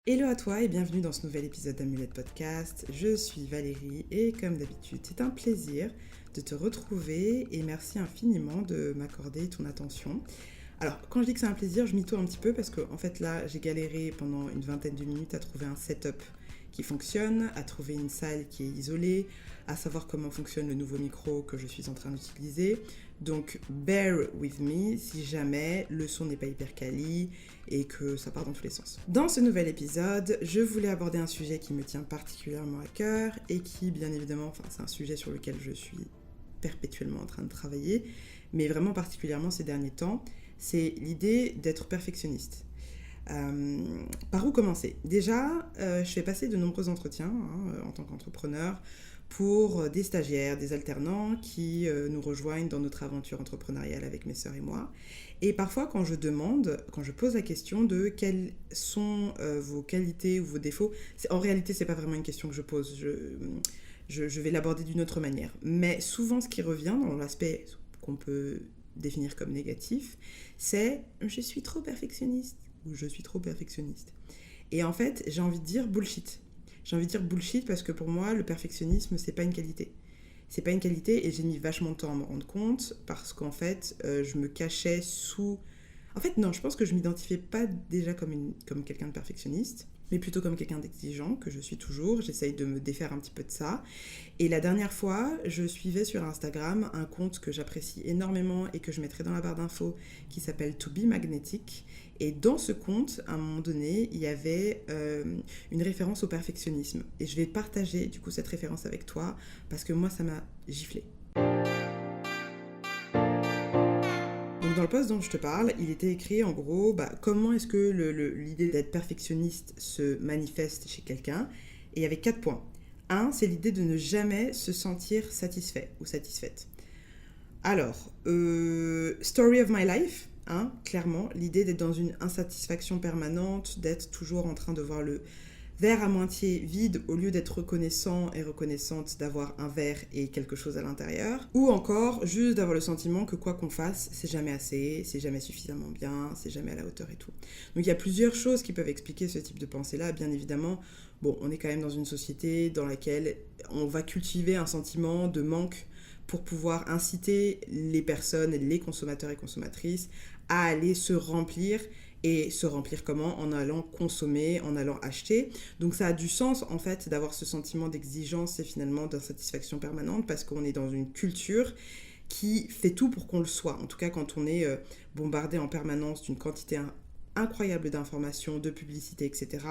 Hello à toi et bienvenue dans ce nouvel épisode d'Amulette Podcast. Je suis Valérie et comme d'habitude, c'est un plaisir de te retrouver et merci infiniment de m'accorder ton attention. Alors, quand je dis que c'est un plaisir, je m'y-tourne un petit peu parce que en fait là, j'ai galéré pendant une vingtaine de minutes à trouver un setup qui fonctionne, à trouver une salle qui est isolée, à savoir comment fonctionne le nouveau micro que je suis en train d'utiliser. Donc, bear with me si jamais le son n'est pas hyper quali et que ça part dans tous les sens. Dans ce nouvel épisode, je voulais aborder un sujet qui me tient particulièrement à cœur et qui, bien évidemment, c'est un sujet sur lequel je suis perpétuellement en train de travailler, mais vraiment particulièrement ces derniers temps, c'est l'idée d'être perfectionniste. Par où commencer ? Déjà, je fais passer de nombreux entretiens en tant qu'entrepreneur pour des stagiaires, des alternants qui nous rejoignent dans notre aventure entrepreneuriale avec mes sœurs et moi. Et parfois, quand je pose la question de quelles sont vos qualités ou vos défauts, en réalité, c'est pas vraiment une question que je pose. Je vais l'aborder d'une autre manière. Mais souvent, ce qui revient dans l'aspect qu'on peut définir comme négatif, c'est « je suis trop perfectionniste » ou « je suis trop perfectionniste ». Et en fait, j'ai envie de dire bullshit. J'ai envie de dire bullshit parce que pour moi, le perfectionnisme, c'est pas une qualité. C'est pas une qualité et j'ai mis vachement de temps à m'en rendre compte parce qu'en fait, je me cachais sous... En fait, non, je pense que je m'identifiais pas déjà comme quelqu'un de perfectionniste, mais plutôt comme quelqu'un d'exigeant, que je suis toujours. J'essaye de me défaire un petit peu de ça. Et la dernière fois, je suivais sur Instagram un compte que j'apprécie énormément et que je mettrai dans la barre d'infos, qui s'appelle To Be Magnetic. Et dans ce compte, à un moment donné, il y avait une référence au perfectionnisme. Et je vais partager du coup cette référence avec toi, parce que moi, ça m'a giflé. Donc dans le post dont je te parle, il était écrit en gros comment est-ce que l'idée d'être perfectionniste se manifeste chez quelqu'un. Et il y avait 4 points. 1, c'est l'idée de ne jamais se sentir satisfait ou satisfaite. Alors, story of my life, clairement, l'idée d'être dans une insatisfaction permanente, d'être toujours en train de voir le verre à moitié vide au lieu d'être reconnaissant et reconnaissante d'avoir un verre et quelque chose à l'intérieur. Ou encore, juste d'avoir le sentiment que quoi qu'on fasse, c'est jamais assez, c'est jamais suffisamment bien, c'est jamais à la hauteur et tout. Donc il y a plusieurs choses qui peuvent expliquer ce type de pensée-là, bien évidemment. Bon, on est quand même dans une société dans laquelle on va cultiver un sentiment de manque pour pouvoir inciter les personnes, les consommateurs et consommatrices à aller se remplir. Et se remplir comment ? En allant consommer, en allant acheter. Donc ça a du sens en fait d'avoir ce sentiment d'exigence et finalement d'insatisfaction permanente parce qu'on est dans une culture qui fait tout pour qu'on le soit. En tout cas quand on est bombardé en permanence d'une quantité incroyable d'informations, de publicités, etc.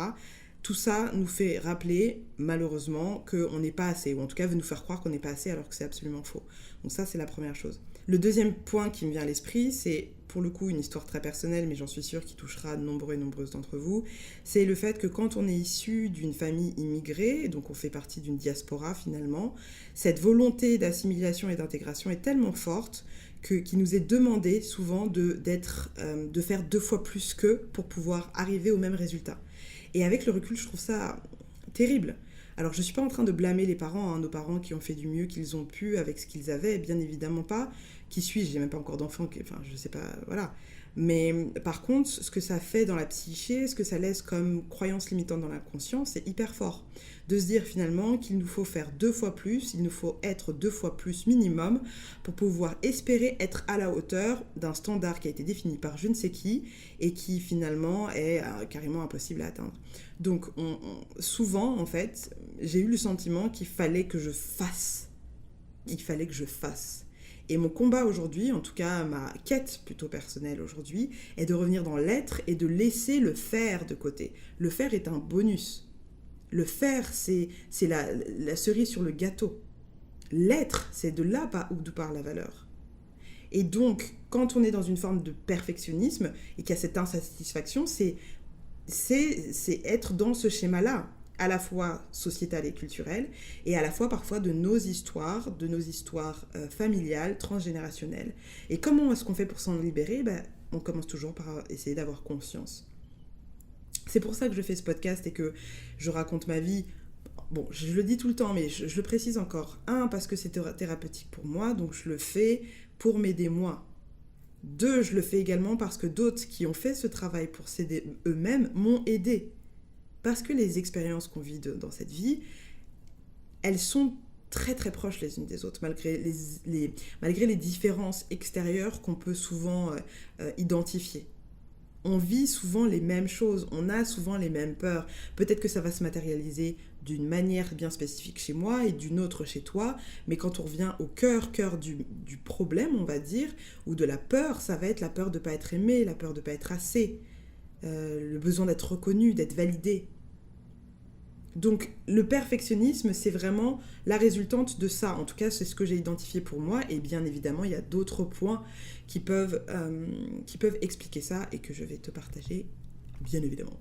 Tout ça nous fait rappeler, malheureusement, qu'on n'est pas assez, ou en tout cas veut nous faire croire qu'on n'est pas assez alors que c'est absolument faux. Donc ça, c'est la première chose. Le deuxième point qui me vient à l'esprit, c'est pour le coup une histoire très personnelle, mais j'en suis sûre qui touchera nombreux et nombreuses d'entre vous, c'est le fait que quand on est issu d'une famille immigrée, donc on fait partie d'une diaspora finalement, cette volonté d'assimilation et d'intégration est tellement forte qu'il nous est demandé souvent de faire 2 fois plus qu'eux pour pouvoir arriver au même résultat. Et avec le recul, je trouve ça terrible. Alors, je ne suis pas en train de blâmer les parents, nos parents qui ont fait du mieux qu'ils ont pu avec ce qu'ils avaient, bien évidemment pas. Qui suis-je ? J'ai même pas encore d'enfant, enfin, je sais pas, voilà. Mais par contre, ce que ça fait dans la psyché, ce que ça laisse comme croyance limitante dans la conscience, c'est hyper fort. De se dire finalement qu'il nous faut faire 2 fois plus, il nous faut être 2 fois plus minimum pour pouvoir espérer être à la hauteur d'un standard qui a été défini par je ne sais qui et qui finalement est carrément impossible à atteindre. Donc souvent en fait, j'ai eu le sentiment qu'il fallait que je fasse. Il fallait que je fasse. Et mon combat aujourd'hui, en tout cas ma quête plutôt personnelle aujourd'hui, est de revenir dans l'être et de laisser le faire de côté. Le faire est un bonus. Le faire, c'est la cerise sur le gâteau. L'être, c'est de là d'où part la valeur. Et donc, quand on est dans une forme de perfectionnisme et qu'il y a cette insatisfaction, c'est être dans ce schéma-là, à la fois sociétal et culturel, et à la fois parfois de nos histoires familiales, transgénérationnelles. Et comment est-ce qu'on fait pour s'en libérer ? On commence toujours par essayer d'avoir conscience. C'est pour ça que je fais ce podcast et que je raconte ma vie. Bon, je le dis tout le temps, mais je le précise encore. 1, parce que c'est thérapeutique pour moi, donc je le fais pour m'aider moi. 2, je le fais également parce que d'autres qui ont fait ce travail pour s'aider eux-mêmes m'ont aidé. Parce que les expériences qu'on vit dans cette vie, elles sont très très proches les unes des autres, malgré les différences extérieures qu'on peut souvent identifier. On vit souvent les mêmes choses, on a souvent les mêmes peurs. Peut-être que ça va se matérialiser d'une manière bien spécifique chez moi et d'une autre chez toi, mais quand on revient au cœur du problème, on va dire, ou de la peur, ça va être la peur de ne pas être aimé, la peur de ne pas être assez, le besoin d'être reconnu, d'être validé. Donc le perfectionnisme, c'est vraiment la résultante de ça. En tout cas, c'est ce que j'ai identifié pour moi. Et bien évidemment, il y a d'autres points qui peuvent expliquer ça et que je vais te partager, bien évidemment.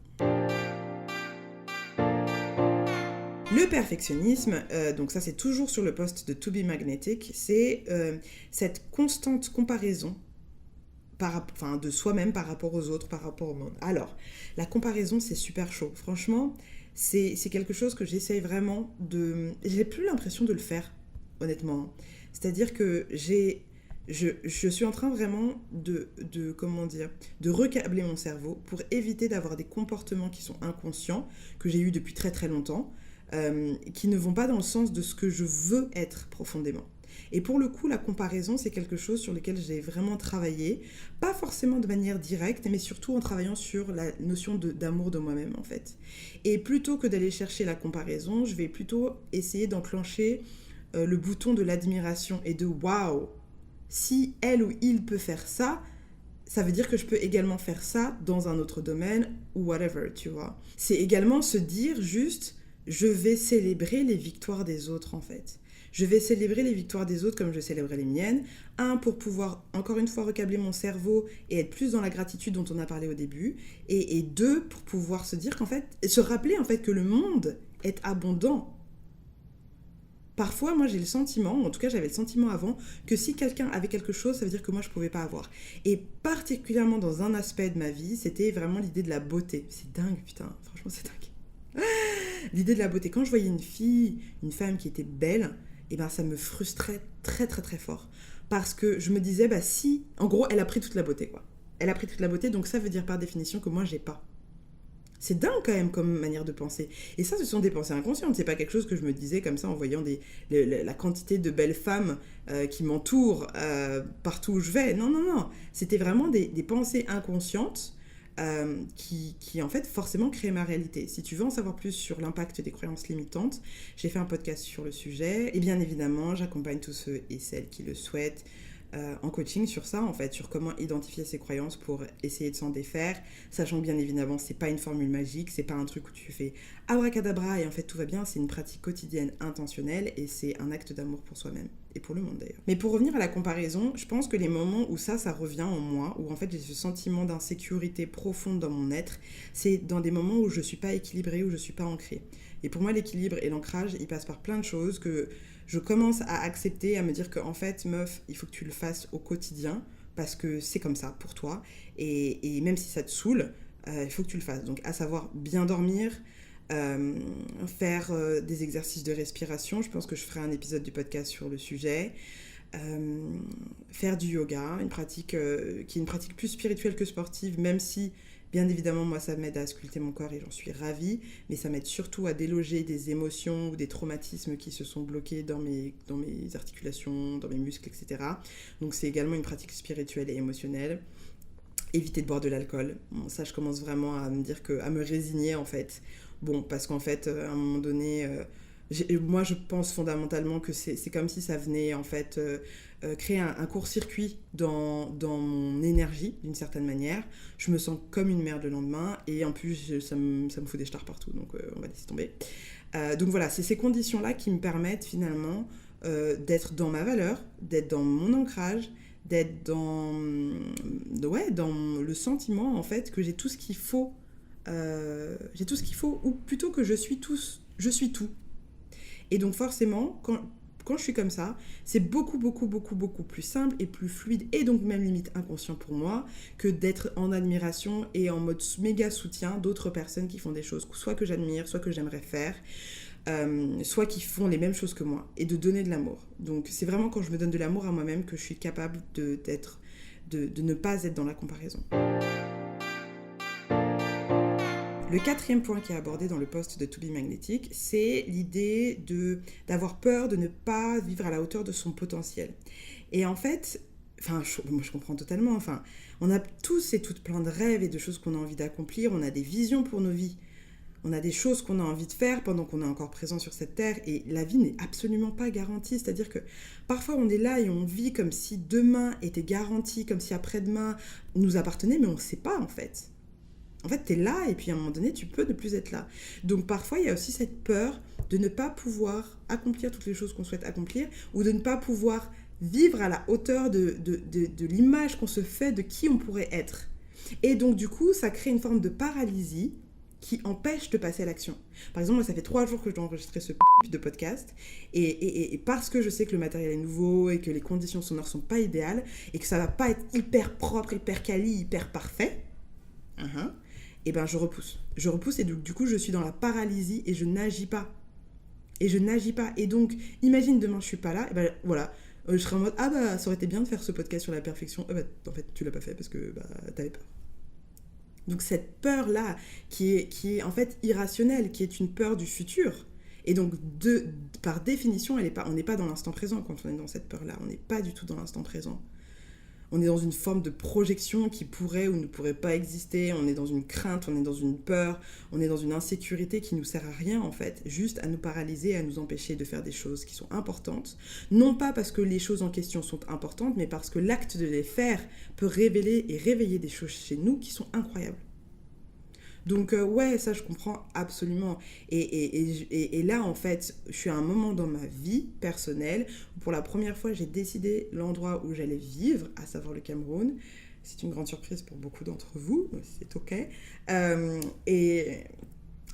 Le perfectionnisme, donc ça c'est toujours sur le post de To Be Magnetic, c'est cette constante comparaison de soi-même par rapport aux autres, par rapport au monde. Alors, la comparaison, c'est super chaud. Franchement, c'est quelque chose que j'essaye vraiment de... J'ai plus l'impression de le faire, honnêtement. C'est-à-dire que je suis en train vraiment de recabler mon cerveau pour éviter d'avoir des comportements qui sont inconscients, que j'ai eus depuis très très longtemps, qui ne vont pas dans le sens de ce que je veux être profondément. Et pour le coup, la comparaison, c'est quelque chose sur lequel j'ai vraiment travaillé, pas forcément de manière directe, mais surtout en travaillant sur la notion d'amour de moi-même, en fait. Et plutôt que d'aller chercher la comparaison, je vais plutôt essayer d'enclencher le bouton de l'admiration et de « waouh ». Si elle ou il peut faire ça, ça veut dire que je peux également faire ça dans un autre domaine ou whatever, tu vois. C'est également se dire juste, je vais célébrer les victoires des autres, en fait. Je vais célébrer les victoires des autres comme je célébrais les miennes. Pour pouvoir, encore une fois, recabler mon cerveau et être plus dans la gratitude dont on a parlé au début. Et 2, pour pouvoir se dire se rappeler en fait que le monde est abondant. Parfois, moi, j'ai le sentiment, en tout cas, j'avais le sentiment avant, que si quelqu'un avait quelque chose, ça veut dire que moi, je ne pouvais pas avoir. Et particulièrement dans un aspect de ma vie, c'était vraiment l'idée de la beauté. C'est dingue, putain. Franchement, c'est dingue. L'idée de la beauté. Quand je voyais une femme qui était belle, et ben ça me frustrait très très très fort. Parce que je me disais, si... En gros, elle a pris toute la beauté, quoi. Elle a pris toute la beauté, donc ça veut dire par définition que moi, j'ai pas. C'est dingue quand même comme manière de penser. Et ça, ce sont des pensées inconscientes. C'est pas quelque chose que je me disais comme ça en voyant la quantité de belles femmes qui m'entourent partout où je vais. Non, non, non. C'était vraiment des pensées inconscientes qui en fait forcément créent ma réalité. Si tu veux en savoir plus sur l'impact des croyances limitantes, j'ai fait un podcast sur le sujet. Et bien évidemment, j'accompagne tous ceux et celles qui le souhaitent en coaching sur ça, en fait, sur comment identifier ses croyances pour essayer de s'en défaire, sachant que bien évidemment, c'est pas une formule magique, c'est pas un truc où tu fais abracadabra et en fait tout va bien, c'est une pratique quotidienne intentionnelle et c'est un acte d'amour pour soi-même et pour le monde d'ailleurs. Mais pour revenir à la comparaison, je pense que les moments où ça revient en moi, où en fait j'ai ce sentiment d'insécurité profonde dans mon être, c'est dans des moments où je suis pas équilibrée, où je suis pas ancrée. Et pour moi, l'équilibre et l'ancrage, ils passent par plein de choses que je commence à accepter, à me dire qu'en fait, meuf, il faut que tu le fasses au quotidien parce que c'est comme ça pour toi. Et même si ça te saoule, il faut que tu le fasses. Donc, à savoir bien dormir, faire des exercices de respiration. Je pense que je ferai un épisode du podcast sur le sujet. Faire du yoga, une pratique qui est une pratique plus spirituelle que sportive, même si... Bien évidemment, moi, ça m'aide à sculpter mon corps et j'en suis ravie, mais ça m'aide surtout à déloger des émotions ou des traumatismes qui se sont bloqués dans mes articulations, dans mes muscles, etc. Donc, c'est également une pratique spirituelle et émotionnelle. Éviter de boire de l'alcool. Bon, ça, je commence vraiment à me dire à me résigner, en fait. Bon, parce qu'en fait, à un moment donné... moi, je pense fondamentalement que c'est comme si ça venait, en fait... créer un court-circuit dans mon énergie, d'une certaine manière. Je me sens comme une merde le lendemain, et en plus, ça me fout des stars partout, donc on va laisser tomber. Donc voilà, c'est ces conditions-là qui me permettent finalement d'être dans ma valeur, d'être dans mon ancrage, d'être dans le sentiment, en fait, que j'ai tout ce qu'il faut, ou plutôt que je suis tout. Et donc forcément, quand je suis comme ça, c'est beaucoup, beaucoup, beaucoup, beaucoup plus simple et plus fluide et donc même limite inconscient pour moi que d'être en admiration et en mode méga soutien d'autres personnes qui font des choses, soit que j'admire, soit que j'aimerais faire, soit qui font les mêmes choses que moi et de donner de l'amour. Donc c'est vraiment quand je me donne de l'amour à moi-même que je suis capable de ne pas être dans la comparaison. Le quatrième point qui est abordé dans le post de To Be Magnetic, c'est l'idée d'avoir peur de ne pas vivre à la hauteur de son potentiel. Et en fait, moi je comprends totalement, on a tous et toutes plein de rêves et de choses qu'on a envie d'accomplir, on a des visions pour nos vies. On a des choses qu'on a envie de faire pendant qu'on est encore présent sur cette terre et la vie n'est absolument pas garantie. C'est-à-dire que parfois on est là et on vit comme si demain était garanti, comme si après-demain nous appartenait, mais on ne sait pas en fait. En fait, tu es là et puis à un moment donné, tu peux ne plus être là. Donc parfois, il y a aussi cette peur de ne pas pouvoir accomplir toutes les choses qu'on souhaite accomplir ou de ne pas pouvoir vivre à la hauteur de l'image qu'on se fait de qui on pourrait être. Et donc du coup, ça crée une forme de paralysie qui empêche de passer à l'action. Par exemple, moi, ça fait 3 jours que je dois enregistrer ce de podcast, et parce que je sais que le matériel est nouveau et que les conditions sonores sont pas idéales, et que ça va pas être hyper propre, hyper quali, hyper parfait, et ben je repousse. Je repousse et du coup, je suis dans la paralysie et je n'agis pas. Et donc, imagine demain, je suis pas là, et ben voilà, je serai en mode, ça aurait été bien de faire ce podcast sur la perfection. En fait, tu l'as pas fait parce que t'avais peur. Donc cette peur-là, qui est en fait irrationnelle, qui est une peur du futur, et donc par définition, on n'est pas dans l'instant présent quand on est dans cette peur-là, on n'est pas du tout dans l'instant présent. On est dans une forme de projection qui pourrait ou ne pourrait pas exister, on est dans une crainte, on est dans une peur, on est dans une insécurité qui ne nous sert à rien en fait, juste à nous paralyser, à nous empêcher de faire des choses qui sont importantes. Non pas parce que les choses en question sont importantes, mais parce que l'acte de les faire peut révéler et réveiller des choses chez nous qui sont incroyables. Donc ouais, ça je comprends absolument. Et là, en fait, je suis à un moment dans ma vie personnelle où pour la première fois, j'ai décidé l'endroit où j'allais vivre, à savoir le Cameroun. C'est une grande surprise pour beaucoup d'entre vous, c'est ok. Et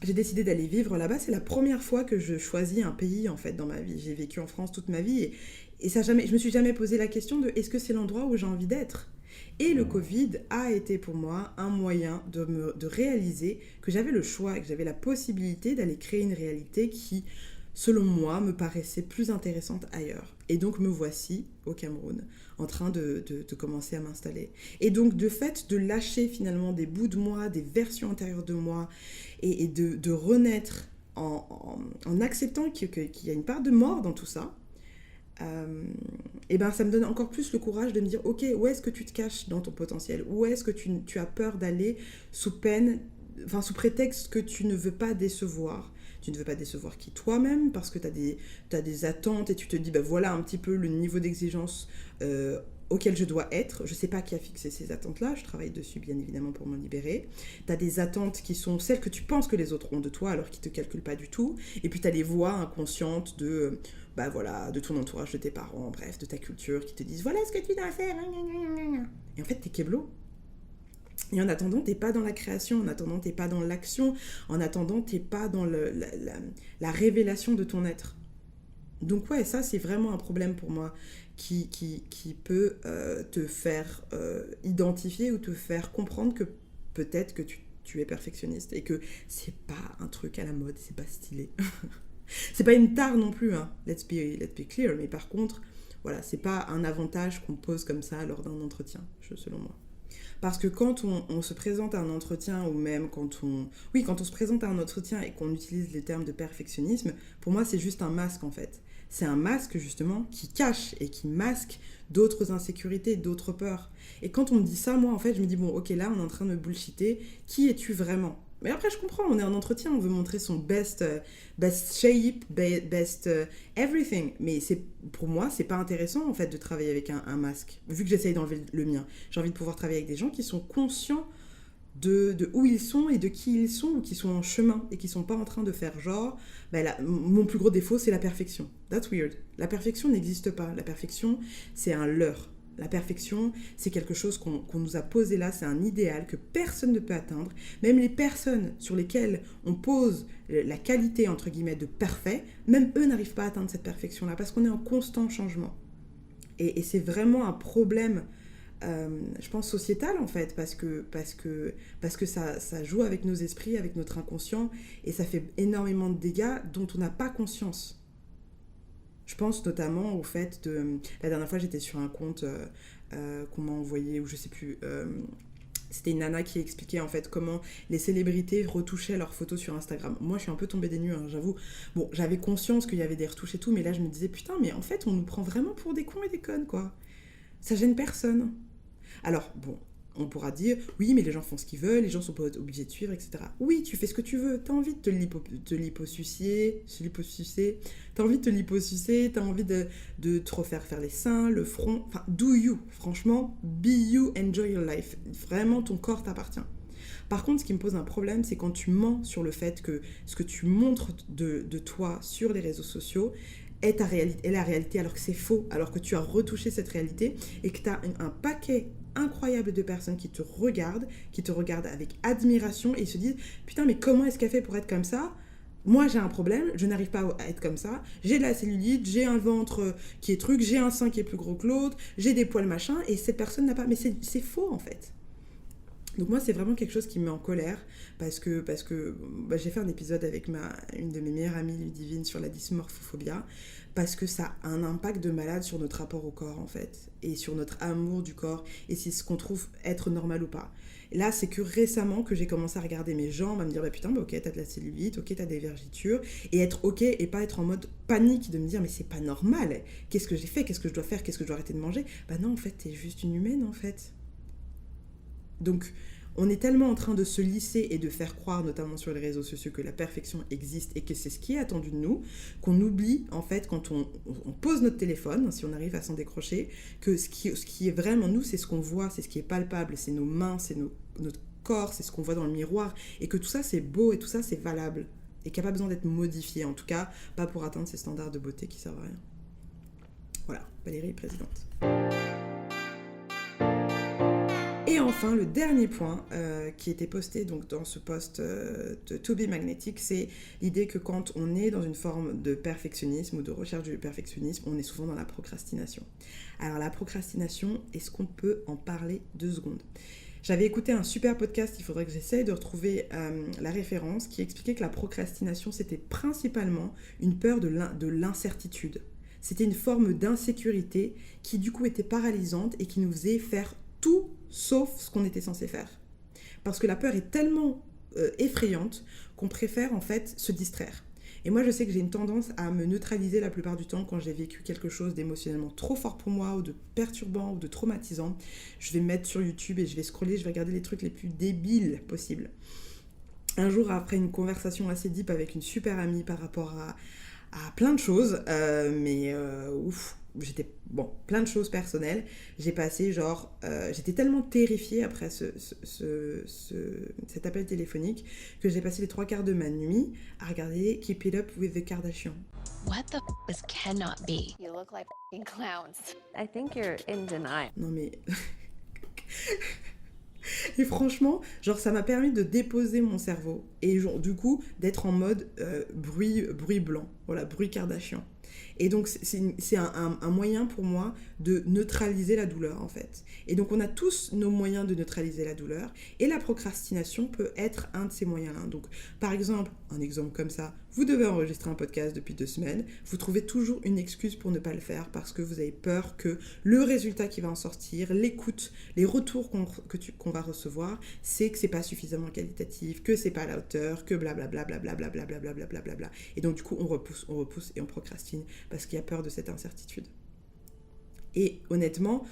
j'ai décidé d'aller vivre là-bas. C'est la première fois que je choisis un pays, en fait, dans ma vie. J'ai vécu en France toute ma vie et je me suis jamais posé la question de est-ce que c'est l'endroit où j'ai envie d'être ? Et le Covid a été pour moi un moyen de réaliser que j'avais le choix, que j'avais la possibilité d'aller créer une réalité qui, selon moi, me paraissait plus intéressante ailleurs. Et donc me voici au Cameroun, en train de commencer à m'installer. Et donc de fait de lâcher finalement des bouts de moi, des versions intérieures de moi, et de renaître en acceptant qu'il y a une part de mort dans tout ça, et ben ça me donne encore plus le courage de me dire ok, où est-ce que tu te caches dans ton potentiel, où est-ce que tu as peur d'aller sous prétexte que tu ne veux pas décevoir qui toi-même parce que t'as des attentes et tu te dis voilà un petit peu le niveau d'exigence auquel je dois être. Je sais pas qui a fixé ces attentes-là, je travaille dessus bien évidemment pour m'en libérer. T'as des attentes qui sont celles que tu penses que les autres ont de toi alors qu'ils te calculent pas du tout, et puis t'as les voix inconscientes de ton entourage, de tes parents, bref, de ta culture qui te disent voilà ce que tu dois faire, et en fait t'es keblo. Et en attendant, t'es pas dans la création, en attendant, t'es pas dans l'action, en attendant, t'es pas dans la révélation de ton être. Donc ouais, ça c'est vraiment un problème pour moi qui peut te faire identifier ou te faire comprendre que peut-être que tu es perfectionniste et que c'est pas un truc à la mode, c'est pas stylé. C'est pas une tare non plus, hein. Let's be clear, mais par contre, voilà, c'est pas un avantage qu'on pose comme ça lors d'un entretien, selon moi. Parce que quand on se présente à un entretien, ou même quand on se présente à un entretien et qu'on utilise les termes de perfectionnisme, pour moi c'est juste un masque en fait. C'est un masque justement qui cache et qui masque d'autres insécurités, d'autres peurs. Et quand on me dit ça, moi en fait je me dis bon ok, là on est en train de me bullshiter, qui es-tu vraiment ? Mais après, je comprends, on est en entretien, on veut montrer son best shape, best everything. Mais pour moi, c'est pas intéressant, en fait, de travailler avec un masque. Vu que j'essaye d'enlever le mien, j'ai envie de pouvoir travailler avec des gens qui sont conscients de où ils sont et de qui ils sont, ou qui sont en chemin, et qui sont pas en train de faire genre, mon plus gros défaut, c'est la perfection. That's weird. La perfection n'existe pas. La perfection, c'est un leurre. La perfection, c'est quelque chose qu'on nous a posé là, c'est un idéal que personne ne peut atteindre. Même les personnes sur lesquelles on pose la qualité, entre guillemets, de parfait, même eux n'arrivent pas à atteindre cette perfection-là, parce qu'on est en constant changement. Et c'est vraiment un problème, je pense, sociétal, en fait, parce que ça joue avec nos esprits, avec notre inconscient, et ça fait énormément de dégâts dont on n'a pas conscience. Je pense notamment au fait de... La dernière fois, j'étais sur un compte qu'on m'a envoyé, ou je sais plus... C'était une nana qui expliquait en fait comment les célébrités retouchaient leurs photos sur Instagram. Moi, je suis un peu tombée des nues, hein, j'avoue. Bon, j'avais conscience qu'il y avait des retouches et tout, mais là, je me disais, putain, mais en fait, on nous prend vraiment pour des cons et des connes, quoi. Ça gêne personne. Alors, bon, on pourra dire, oui, mais les gens font ce qu'ils veulent, les gens sont pas obligés de suivre, etc. Oui, tu fais ce que tu veux, t'as envie de te liposucer, t'as envie de te liposucer, t'as envie de te refaire faire les seins, le front, enfin, do you, franchement, be you, enjoy your life. Vraiment, ton corps t'appartient. Par contre, ce qui me pose un problème, c'est quand tu mens sur le fait que ce que tu montres de toi sur les réseaux sociaux est la réalité, alors que c'est faux, alors que tu as retouché cette réalité et que tu as un paquet incroyable de personnes qui te regardent avec admiration et se disent « Putain, mais comment est-ce qu'elle fait pour être comme ça ? Moi, j'ai un problème, je n'arrive pas à être comme ça, j'ai de la cellulite, j'ai un ventre qui est truc, j'ai un sein qui est plus gros que l'autre, j'ai des poils machin, et cette personne n'a pas... » Mais c'est faux, en fait. Donc moi, c'est vraiment quelque chose qui me met en colère parce que j'ai fait un épisode avec une de mes meilleures amies, Ludivine, sur la dysmorphophobia, parce que ça a un impact de malade sur notre rapport au corps, en fait, et sur notre amour du corps, et c'est ce qu'on trouve être normal ou pas. Et là, c'est que récemment que j'ai commencé à regarder mes jambes, à me dire, bah putain, bah ok, t'as de la cellulite, ok, t'as des vergitures, et être ok, et pas être en mode panique, de me dire, mais c'est pas normal, qu'est-ce que j'ai fait, qu'est-ce que je dois faire, qu'est-ce que je dois arrêter de manger ? Bah non, en fait, t'es juste une humaine, en fait. Donc, on est tellement en train de se lisser et de faire croire, notamment sur les réseaux sociaux, que la perfection existe et que c'est ce qui est attendu de nous, qu'on oublie, en fait, quand on pose notre téléphone, si on arrive à s'en décrocher, que ce qui est vraiment nous, c'est ce qu'on voit, c'est ce qui est palpable, c'est nos mains, c'est notre corps, c'est ce qu'on voit dans le miroir, et que tout ça, c'est beau et tout ça, c'est valable, et qu'il n'y a pas besoin d'être modifié, en tout cas, pas pour atteindre ces standards de beauté qui servent à rien. Voilà, Valérie est présidente. Et enfin, le dernier point qui était posté donc, dans ce post de To Be Magnetic, c'est l'idée que quand on est dans une forme de perfectionnisme ou de recherche du perfectionnisme, on est souvent dans la procrastination. Alors la procrastination, est-ce qu'on peut en parler 2 secondes ? J'avais écouté un super podcast, il faudrait que j'essaye de retrouver la référence, qui expliquait que la procrastination, c'était principalement une peur de l'incertitude. C'était une forme d'insécurité qui du coup était paralysante et qui nous faisait faire tout sauf ce qu'on était censé faire. Parce que la peur est tellement effrayante qu'on préfère en fait se distraire. Et moi je sais que j'ai une tendance à me neutraliser la plupart du temps quand j'ai vécu quelque chose d'émotionnellement trop fort pour moi ou de perturbant ou de traumatisant. Je vais me mettre sur YouTube et je vais scroller, je vais regarder les trucs les plus débiles possibles. Un jour, après une conversation assez deep avec une super amie par rapport à plein de choses, plein de choses personnelles. J'ai passé j'étais tellement terrifiée après cet appel téléphonique que j'ai passé les 3/4 de ma nuit à regarder Keep It Up with the Kardashians. What the this cannot be? You look like f***ing clowns. I think you're in denial. Non mais... Et franchement, ça m'a permis de déposer mon cerveau et du coup d'être en mode bruit blanc, voilà, bruit Kardashian. Et donc c'est un moyen pour moi de neutraliser la douleur en fait. Et donc on a tous nos moyens de neutraliser la douleur et la procrastination peut être un de ces moyens-là. Donc par exemple, un exemple comme ça, vous devez enregistrer un podcast depuis 2 semaines, vous trouvez toujours une excuse pour ne pas le faire parce que vous avez peur que le résultat qui va en sortir, l'écoute, les retours qu'on va recevoir, c'est que c'est pas suffisamment qualitatif, que c'est pas à la hauteur, que blablabla. Et donc du coup on repousse et on procrastine parce qu'il y a peur de cette incertitude. Et honnêtement,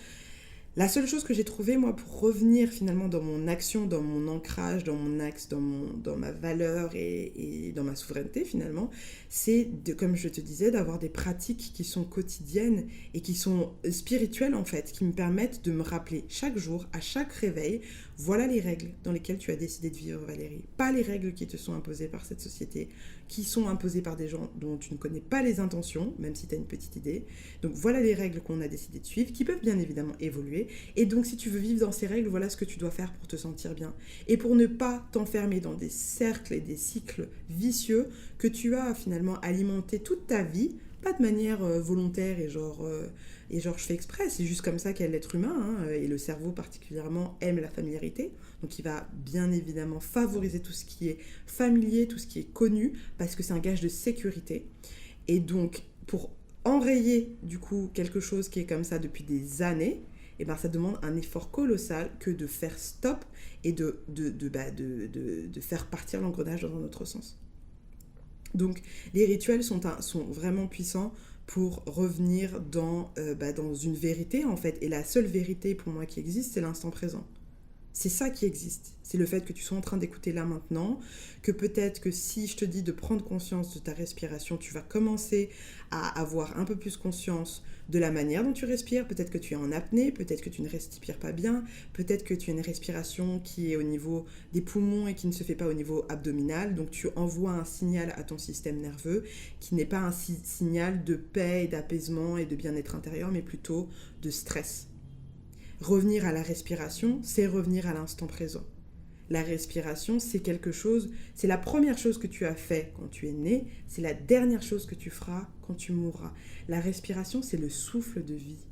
la seule chose que j'ai trouvée, moi, pour revenir finalement dans mon action, dans mon ancrage, dans mon axe, dans ma valeur et dans ma souveraineté finalement, c'est, comme je te disais, d'avoir des pratiques qui sont quotidiennes et qui sont spirituelles en fait, qui me permettent de me rappeler chaque jour, à chaque réveil, voilà les règles dans lesquelles tu as décidé de vivre, Valérie. Pas les règles qui te sont imposées par cette société, qui sont imposées par des gens dont tu ne connais pas les intentions, même si tu as une petite idée. Donc voilà les règles qu'on a décidé de suivre, qui peuvent bien évidemment évoluer. Et donc si tu veux vivre dans ces règles, voilà ce que tu dois faire pour te sentir bien. Et pour ne pas t'enfermer dans des cercles et des cycles vicieux que tu as finalement alimenté toute ta vie, pas de manière volontaire et je fais exprès, c'est juste comme ça qu'est l'être humain, et le cerveau particulièrement aime la familiarité, donc il va bien évidemment favoriser tout ce qui est familier, tout ce qui est connu, parce que c'est un gage de sécurité. Et donc pour enrayer du coup quelque chose qui est comme ça depuis des années, et ben ça demande un effort colossal que de faire stop et de faire partir l'engrenage dans un autre sens. Donc les rituels sont vraiment puissants pour revenir dans une vérité en fait, et la seule vérité pour moi qui existe, c'est l'instant présent. C'est ça qui existe, c'est le fait que tu sois en train d'écouter là maintenant, que peut-être que si je te dis de prendre conscience de ta respiration, tu vas commencer à avoir un peu plus conscience de la manière dont tu respires, peut-être que tu es en apnée, peut-être que tu ne respires pas bien, peut-être que tu as une respiration qui est au niveau des poumons et qui ne se fait pas au niveau abdominal, donc tu envoies un signal à ton système nerveux qui n'est pas un signal de paix et d'apaisement et de bien-être intérieur, mais plutôt de stress. Revenir à la respiration, c'est revenir à l'instant présent. La respiration, c'est quelque chose, c'est la première chose que tu as fait quand tu es né, c'est la dernière chose que tu feras quand tu mourras. La respiration, c'est le souffle de vie.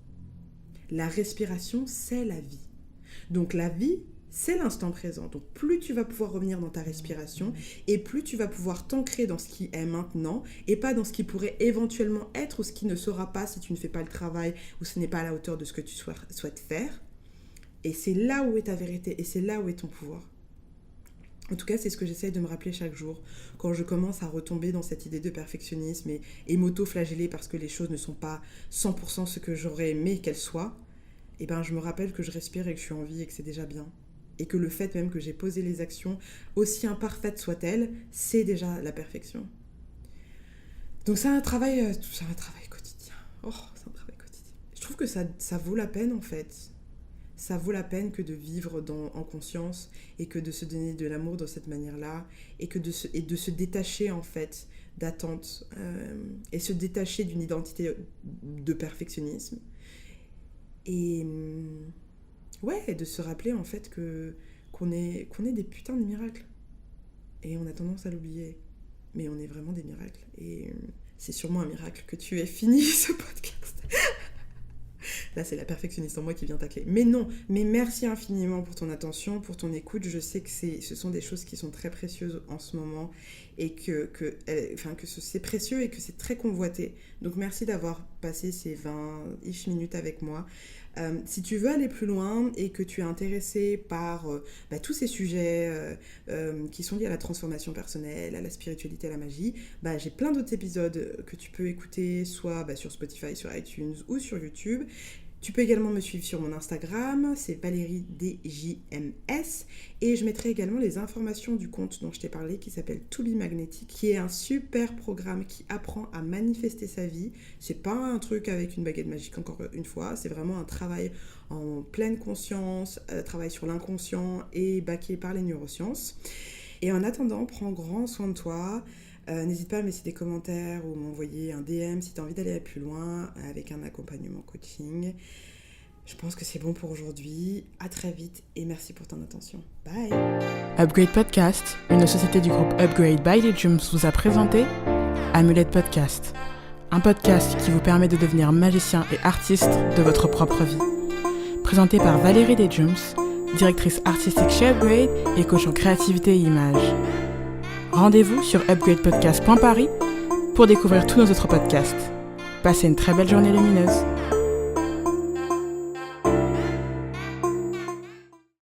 La respiration, c'est la vie. Donc la vie, c'est l'instant présent. Donc plus tu vas pouvoir revenir dans ta respiration et plus tu vas pouvoir t'ancrer dans ce qui est maintenant et pas dans ce qui pourrait éventuellement être ou ce qui ne sera pas si tu ne fais pas le travail ou ce n'est pas à la hauteur de ce que tu souhaites faire. Et c'est là où est ta vérité et c'est là où est ton pouvoir. En tout cas, c'est ce que j'essaye de me rappeler chaque jour quand je commence à retomber dans cette idée de perfectionnisme et m'auto-flageller parce que les choses ne sont pas 100% ce que j'aurais aimé qu'elles soient. Et ben, je me rappelle que je respire et que je suis en vie et que c'est déjà bien. Et que le fait même que j'ai posé les actions, aussi imparfaites soient-elles, c'est déjà la perfection. Donc c'est un travail quotidien. Oh, c'est un travail quotidien. Je trouve que ça vaut la peine en fait. Ça vaut la peine que de vivre en conscience et que de se donner de l'amour de cette manière-là et de se détacher en fait d'attentes et se détacher d'une identité de perfectionnisme. Et ouais, de se rappeler en fait qu'on est des putains de miracles. Et on a tendance à l'oublier. Mais on est vraiment des miracles. Et c'est sûrement un miracle que tu aies fini ce podcast. Là, c'est la perfectionniste en moi qui vient tacler. Mais non, mais merci infiniment pour ton attention, pour ton écoute. Je sais que ce sont des choses qui sont très précieuses en ce moment et que c'est précieux et que c'est très convoité. Donc, merci d'avoir passé ces 20-ish minutes avec moi. Si tu veux aller plus loin et que tu es intéressé par tous ces sujets qui sont liés à la transformation personnelle, à la spiritualité, à la magie, j'ai plein d'autres épisodes que tu peux écouter, soit sur Spotify, sur iTunes ou sur YouTube. Tu peux également me suivre sur mon Instagram, c'est ValérieDJMS, et je mettrai également les informations du compte dont je t'ai parlé qui s'appelle To Be Magnetic, qui est un super programme qui apprend à manifester sa vie. C'est pas un truc avec une baguette magique encore une fois, c'est vraiment un travail en pleine conscience, travail sur l'inconscient et backé par les neurosciences. Et en attendant, prends grand soin de toi. N'hésite pas à me laisser des commentaires ou m'envoyer un DM si tu as envie d'aller plus loin avec un accompagnement coaching. Je pense que c'est bon pour aujourd'hui. À très vite et merci pour ton attention. Bye. Upgrade Podcast, une société du groupe Upgrade by Legiums vous a présenté Amulette Podcast, un podcast qui vous permet de devenir magicien et artiste de votre propre vie. Présenté par Valérie Legiums, directrice artistique chez Upgrade et coach en créativité et image. Rendez-vous sur upgradepodcast.paris pour découvrir tous nos autres podcasts. Passez une très belle journée lumineuse.